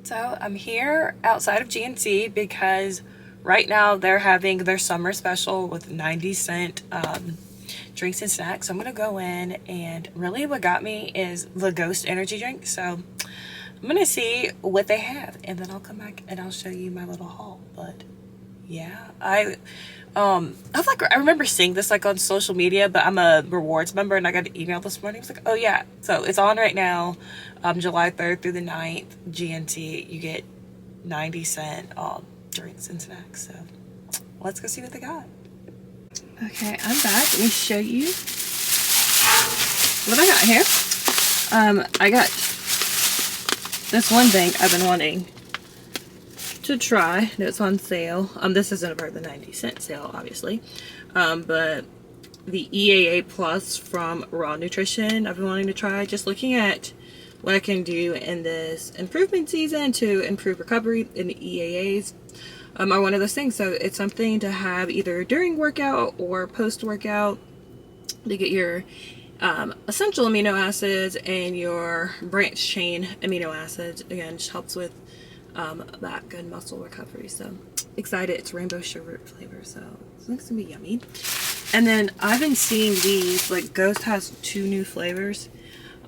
So I'm here outside of GNC because right now they're having their summer special with 90-cent drinks and snacks. So I'm gonna go in, and really what got me is the Ghost energy drink. So I'm gonna see what they have, and then I'll come back and I'll show you my little haul. But yeah, I remember seeing this like on social media, but I'm a rewards member and I got an email this morning. It was like, oh yeah, so it's on right now, July 3rd through the 9th, GNT. You get 90-cent drinks and snacks. So let's go see what they got. Okay, I'm back. Let me show you what I got here. I got this one thing I've been wanting to try. No, it's on sale. This isn't a part of the 90-cent sale, obviously. But the EAA Plus from Raw Nutrition, I've been wanting to try. Just looking at what I can do in this improvement season to improve recovery in the EAAs are one of those things. So it's something to have either during workout or post-workout to get your essential amino acids and your branched chain amino acids. Again, just helps with that good muscle recovery. So excited. It's rainbow sherbet flavor, so it looks gonna be yummy. And then I've been seeing these, like Ghost has 2 new flavors.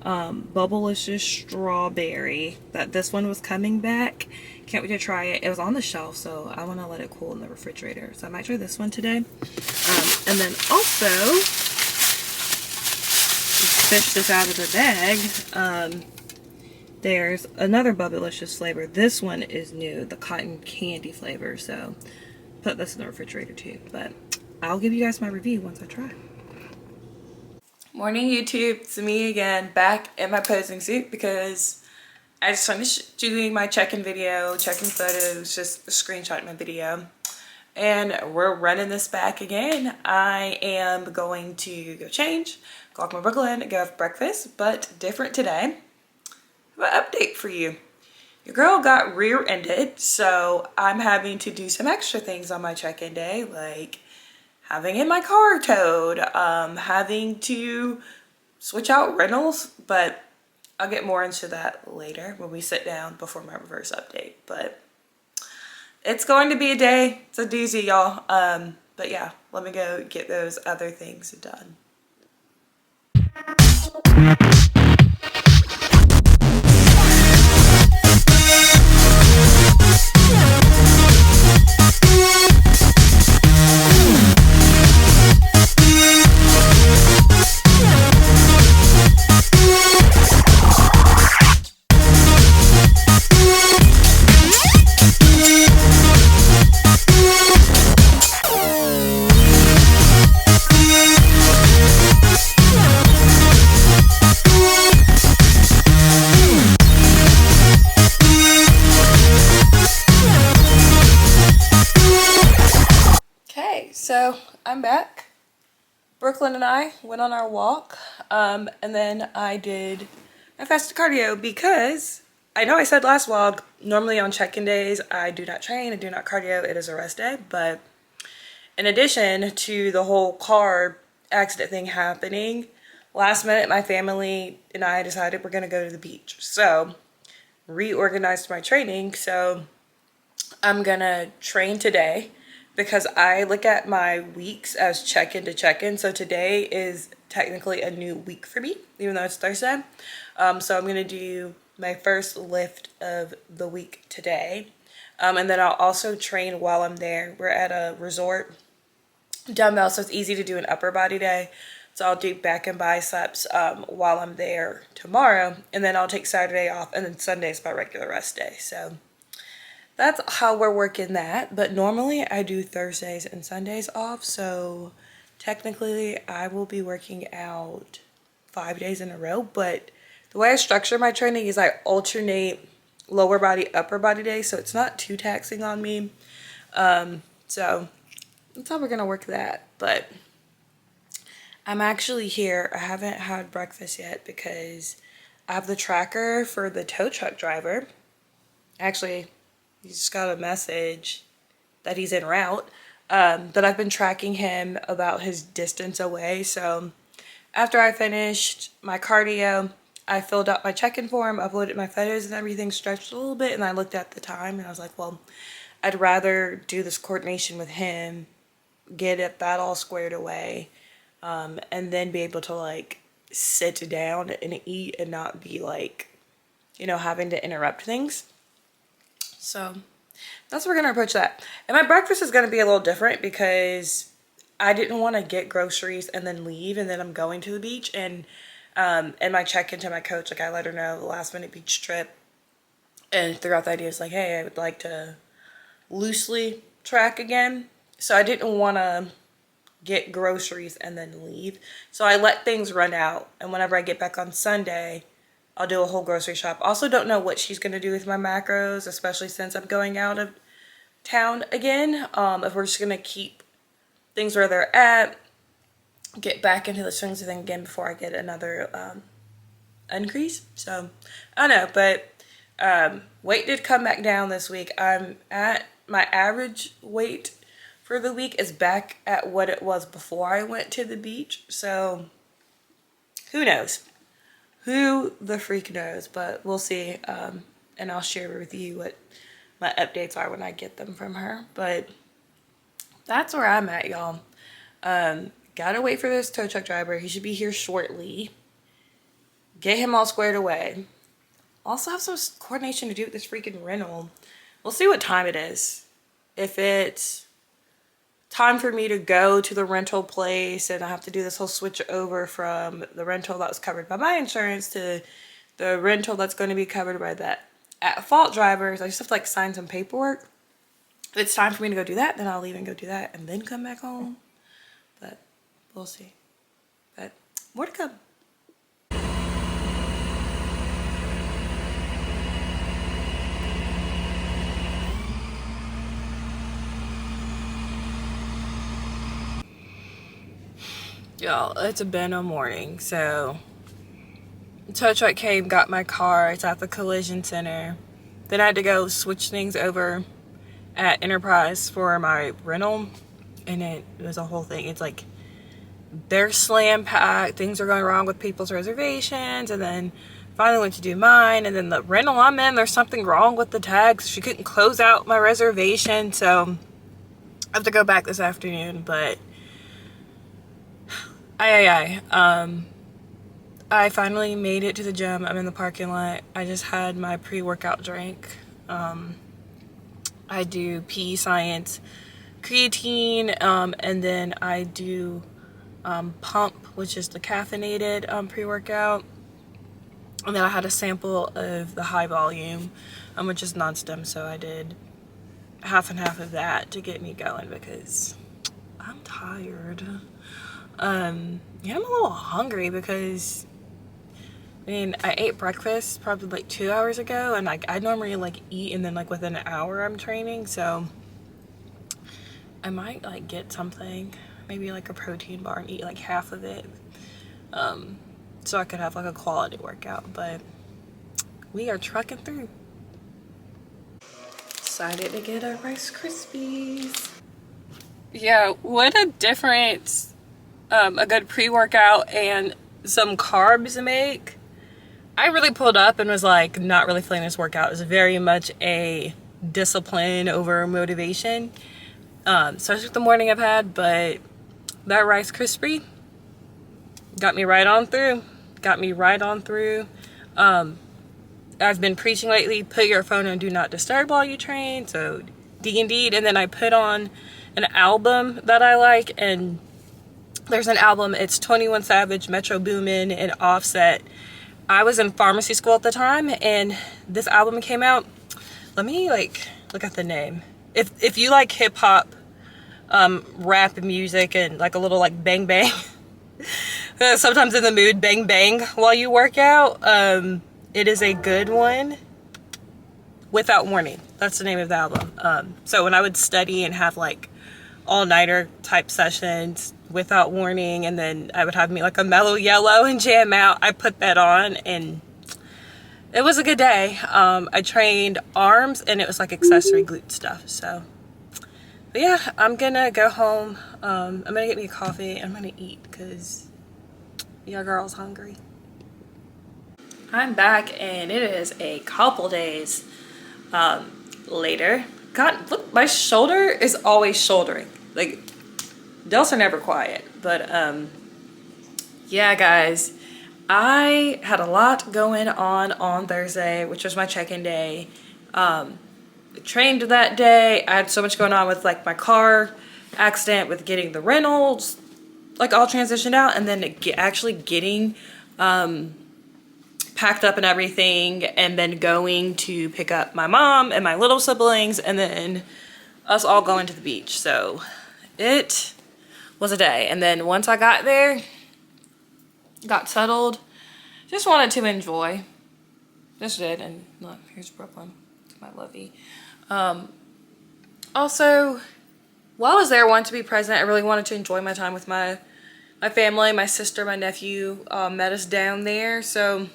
Bubblicious strawberry, that this one was coming back. Can't wait to try it. It was on the shelf, so I want to let it cool in the refrigerator, so I might try this one today. And then also fish this out of the bag. There's another Bubblicious flavor. This one is new, the cotton candy flavor, so put this in the refrigerator too. But I'll give you guys my review once I try. Morning YouTube, it's me again, back in my posing suit because I just finished doing my check-in video, checking photos, just screenshotting my video. And we're running this back again. I am going to go change, go off my Brooklyn, go have breakfast, but different today. An update for you. Your girl got rear-ended, so I'm having to do some extra things on my check-in day, like having in my car towed, having to switch out rentals, but I'll get more into that later when we sit down before my reverse update. But it's going to be a day. It's a doozy, y'all. But yeah, let me go get those other things done. So I'm back. Brooklyn and I went on our walk, and then I did my fasted cardio because I know I said last vlog, normally on check-in days I do not train, I do not cardio, it is a rest day. But in addition to the whole car accident thing happening, last minute my family and I decided we're gonna go to the beach. So reorganized my training, so I'm gonna train today because I look at my weeks as check-in to check-in. So today is technically a new week for me, even though it's Thursday. So I'm gonna do my first lift of the week today. And then I'll also train while I'm there. We're at a resort, dumbbell, so it's easy to do an upper body day. So I'll do back and biceps while I'm there tomorrow. And then I'll take Saturday off, and then Sunday's my regular rest day. So that's how we're working that. But normally I do Thursdays and Sundays off, so technically I will be working out 5 days in a row. But the way I structure my training is I alternate lower body, upper body days, so it's not too taxing on me. So that's how we're gonna work that. But I'm actually here. I haven't had breakfast yet because I have the tracker for the tow truck driver. Actually, he just got a message that he's en route, that I've been tracking him about his distance away. So after I finished my cardio, I filled out my check-in form, uploaded my photos and everything, stretched a little bit, and I looked at the time and I was like, well, I'd rather do this coordination with him, that all squared away, and then be able to like sit down and eat and not be like, you know, having to interrupt things. So that's how we're gonna approach that. And my breakfast is gonna be a little different because I didn't want to get groceries and then leave, and then I'm going to the beach. And my check-in to my coach, like I let her know the last minute beach trip and threw out the idea, like, hey, I would like to loosely track again. So I didn't want to get groceries and then leave. So I let things run out, and whenever I get back on Sunday, I'll do a whole grocery shop. Also don't know what she's going to do with my macros, especially since I'm going out of town again. If we're just going to keep things where they're at, get back into the swings of things again before I get another increase. So I don't know, but weight did come back down this week. I'm at my average weight for the week is back at what it was before I went to the beach. So who knows? Who the freak knows? But we'll see. And I'll share with you what my updates are when I get them from her. But that's where I'm at, y'all. Gotta wait for this tow truck driver. He should be here shortly. Get him all squared away. Also have some coordination to do with this freaking rental. We'll see what time it is. If it's time for me to go to the rental place and I have to do this whole switch over from the rental that was covered by my insurance to the rental that's going to be covered by that at-fault drivers, I just have to like sign some paperwork. If it's time for me to go do that, then I'll leave and go do that and then come back home. But we'll see. But more to come. Y'all, it's been a morning, so tow truck came, got my car, it's at the collision center. Then I had to go switch things over at Enterprise for my rental, and it was a whole thing. It's like they're slam packed, things are going wrong with people's reservations, and then finally went to do mine, and then the rental I'm in, there's something wrong with the tags. She couldn't close out my reservation, so I have to go back this afternoon. But I finally made it to the gym. I'm in the parking lot. I just had my pre-workout drink. I do PE Science creatine, and then I do Pump, which is the caffeinated pre-workout. And then I had a sample of the high volume, which is non-stim, so I did half and half of that to get me going because I'm tired. Yeah, I'm a little hungry because I mean, I ate breakfast probably like 2 hours ago, and like I normally like eat and then like within an hour I'm training, so I might like get something, maybe like a protein bar, and eat like half of it, so I could have like a quality workout. But we are trucking through. Decided to get our Rice Krispies. Yeah, what a difference a good pre-workout and some carbs make. I really pulled up and was like not really feeling this workout. It was very much a discipline over motivation, especially with the morning I've had. But that Rice Krispie got me right on through. I've been preaching lately, put your phone on do not disturb while you train, so D&D, and then I put on an album that I like, and there's an album, it's 21 Savage, Metro Boomin, and Offset. I was in pharmacy school at the time, and this album came out. Let me like look at the name. If you like hip hop, rap music, and like a little like bang bang, sometimes in the mood bang bang while you work out, it is a good one. Without Warning, that's the name of the album. So when I would study and have like all-nighter type sessions, Without Warning, and then I would have me like a Mellow Yellow and jam out, I put that on and it was a good day. I trained arms and it was like accessory glute stuff. So but yeah, I'm gonna go home. I'm gonna get me a coffee and I'm gonna eat because your girl's hungry. I'm back and it is a couple days later. God, look, my shoulder is always shouldering. Like, delts are never quiet. But yeah, guys, I had a lot going on Thursday, which was my check-in day. I trained that day. I had so much going on with like my car accident, with getting the rentals like all transitioned out, and then actually getting packed up and everything, and then going to pick up my mom and my little siblings, and then us all going to the beach. So it was a day. And then once I got there, got settled, just wanted to enjoy. Just did. And look, here's Brooklyn, my lovey. Also, while I was there, I wanted to be present. I really wanted to enjoy my time with my family. My sister, my nephew met us down there, so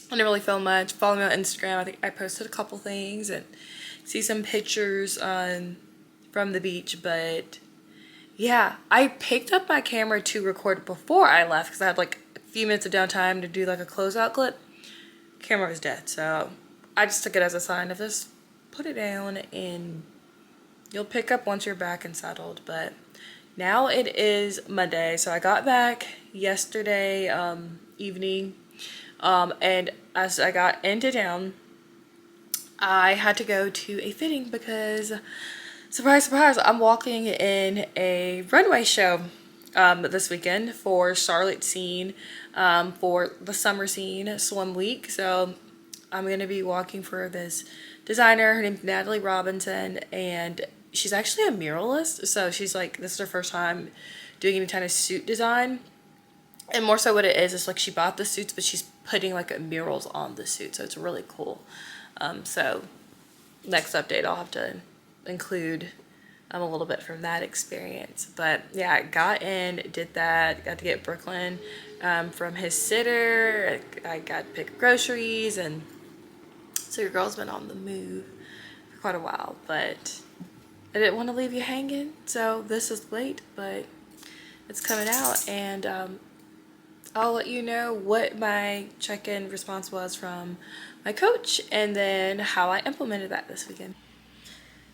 I didn't really film much. Follow me on Instagram. I think I posted a couple things and see some pictures from the beach. But yeah, I picked up my camera to record before I left because I had like a few minutes of downtime to do like a closeout clip. Camera was dead, so I just took it as a sign of this. Put it down and you'll pick up once you're back and settled. But now it is Monday, so I got back yesterday evening, and as I got into town, I had to go to a fitting because, surprise, surprise, I'm walking in a runway show this weekend for Charlotte Scene, for the summer scene swim week. So I'm going to be walking for this designer. Her name's Natalie Robinson, and she's actually a muralist. So she's like, this is her first time doing any kind of suit design. And more so what it is like she bought the suits, but she's putting like murals on the suit. So it's really cool. So next update, I'll have to include a little bit from that experience. But yeah, I got in, did that, got to get Brooklyn from his sitter. I got to pick groceries, and so your girl's been on the move for quite a while, but I didn't want to leave you hanging, so this is late, but it's coming out, and I'll let you know what my check-in response was from my coach, and then how I implemented that this weekend.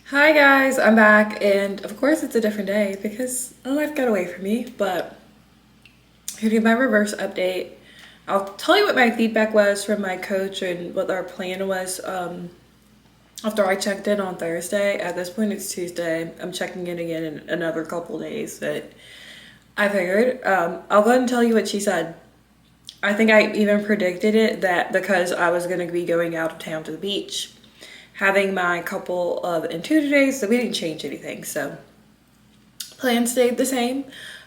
Hi guys, I'm back, and of course it's a different day because life got away from me, but here to give my reverse update. I'll tell you what my feedback was from my coach and what our plan was after I checked in on Thursday. At this point it's Tuesday. I'm checking in again in another couple days, but I figured I'll go ahead and tell you what she said. I think I even predicted it, that because I was going to be going out of town to the beach, having my couple of intuitive days, so we didn't change anything. So plans stayed the same.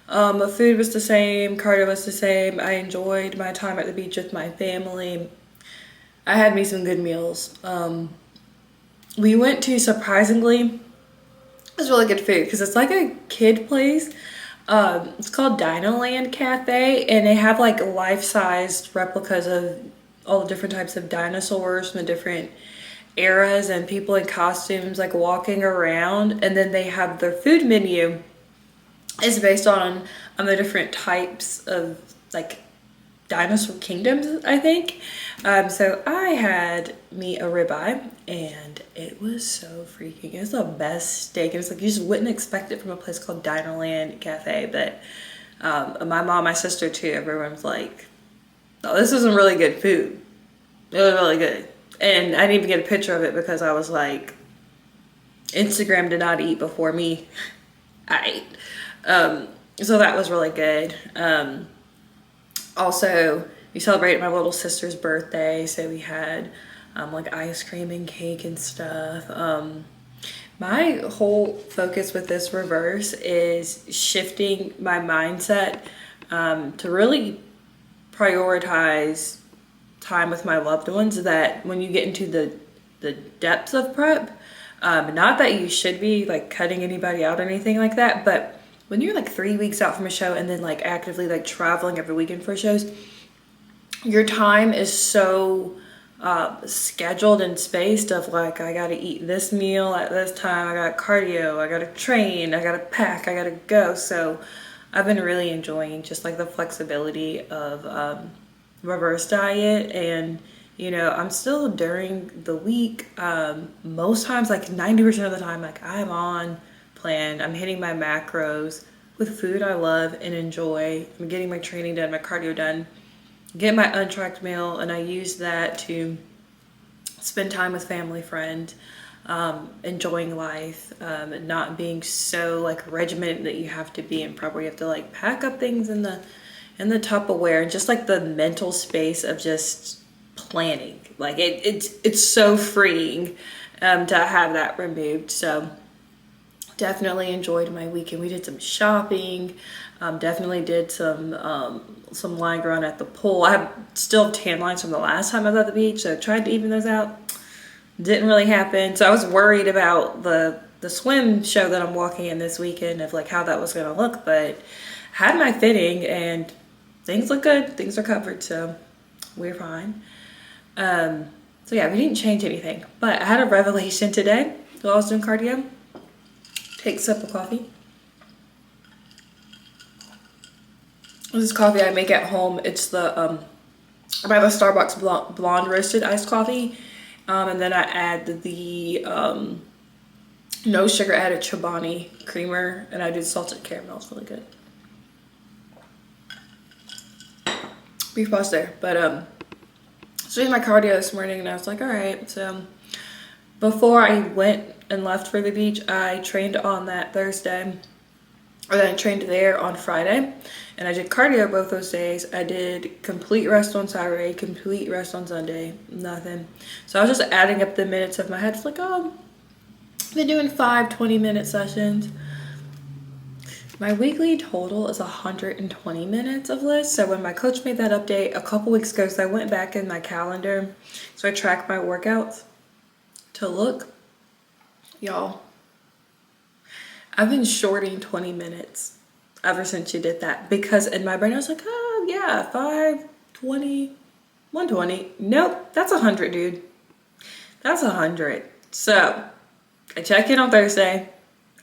The food was the same, cardio was the same. I enjoyed my time at the beach with my family. I had me some good meals. We went to, surprisingly, it was really good food because it's like a kid place. It's called Dinoland Cafe, and they have like life-sized replicas of all the different types of dinosaurs from the different eras and people in costumes like walking around. And then they have their food menu is based on the different types of like dinosaur kingdoms, I think. So I had me a ribeye, and it was so freaking, it was the best steak. And it's like, you just wouldn't expect it from a place called Dinoland Cafe. But my mom, my sister too, everyone's like, oh, this is some really good food. It was really good. And I didn't even get a picture of it because I was like, Instagram did not eat before me. I ate. So that was really good. Also, we celebrated my little sister's birthday, so we had like ice cream and cake and stuff. My whole focus with this reverse is shifting my mindset to really prioritize time with my loved ones. That when you get into the depths of prep, not that you should be like cutting anybody out or anything like that, but when you're like 3 weeks out from a show and then like actively like traveling every weekend for shows, your time is so scheduled and spaced of like, I gotta eat this meal at this time, I got cardio, I gotta train, I gotta pack, I gotta go. So I've been really enjoying just like the flexibility of reverse diet, and you know, I'm still during the week. Most times, like 90% of the time, like I'm on plan. I'm hitting my macros with food I love and enjoy. I'm getting my training done, my cardio done, get my untracked meal, and I use that to spend time with family, friends, enjoying life, and not being so like regimented that you have to be in prep where you have to like pack up things in the Tupperware, and just like the mental space of just planning. Like it's so freeing to have that removed. So definitely enjoyed my weekend. We did some shopping. Definitely did some line run at the pool. I have still tan lines from the last time I was at the beach, so tried to even those out. Didn't really happen. So I was worried about the swim show that I'm walking in this weekend, of like how that was gonna look, but had my fitting and things look good. Things are covered, so we're fine. So yeah, we didn't change anything, but I had a revelation today while I was doing cardio. Take a sip of coffee. This is coffee I make at home. It's the I have a Starbucks blonde roasted iced coffee, and then I add the no sugar added Chobani creamer, and I do salted caramel. It's really good. Brief pause there, but I was doing my cardio this morning, and I was like, all right. So before I went and left for the beach, I trained on that Thursday. Or then I trained there on Friday, and I did cardio both those days. I did complete rest on Saturday, complete rest on Sunday, nothing. So I was just adding up the minutes of my head. It's like, oh, I've been doing 5 20-minute sessions. My weekly total is 120 minutes of this. So when my coach made that update a couple weeks ago, so I went back in my calendar, so I tracked my workouts to look. Y'all, I've been shorting 20 minutes ever since you did that, because in my brain I was like, oh yeah, 5, 20, 120. Nope, that's 100, dude. That's 100. So I check in on Thursday.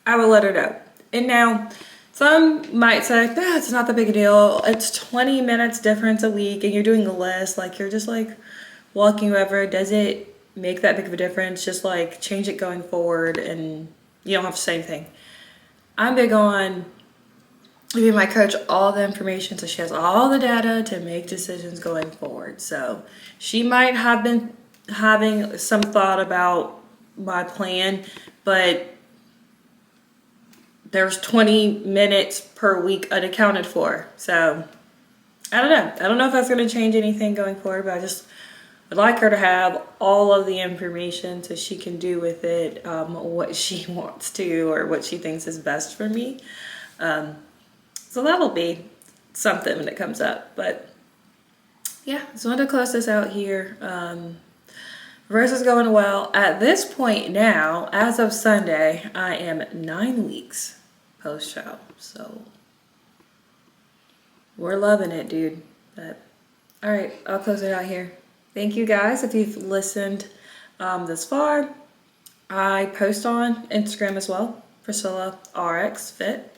I will let her know. And now some might say, it's not that big a deal. It's 20 minutes difference a week, and you're doing a list. Like, you're just like walking wherever. Does it make that big of a difference? Just like change it going forward, and you don't have to say anything. I'm big on giving my coach all the information, so she has all the data to make decisions going forward. So she might have been having some thought about my plan, but there's 20 minutes per week unaccounted for. So I don't know. I don't know if that's going to change anything going forward, but I just would like her to have all of the information so she can do with it what she wants to, or what she thinks is best for me. So that'll be something when it comes up. But yeah, just wanted to close this out here. Reverse is going well. At this point now, as of Sunday, I am 9 weeks post-show. So we're loving it, dude. But all right, I'll close it out here. Thank you guys if you've listened this far. I post on Instagram as well, Priscilla RX Fit.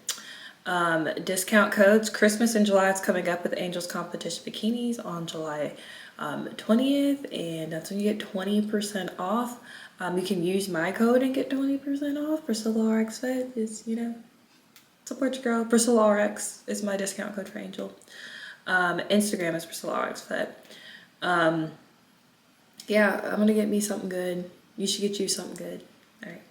Discount codes. Christmas in July is coming up with Angels Competition Bikinis on July 20th, and that's when you get 20% off. You can use my code and get 20% off. Priscilla RX Fit is, support your girl. Priscilla RX is my discount code for Angel. Instagram is Priscilla RX Fit. Yeah, I'm gonna get me something good. You should get you something good. All right.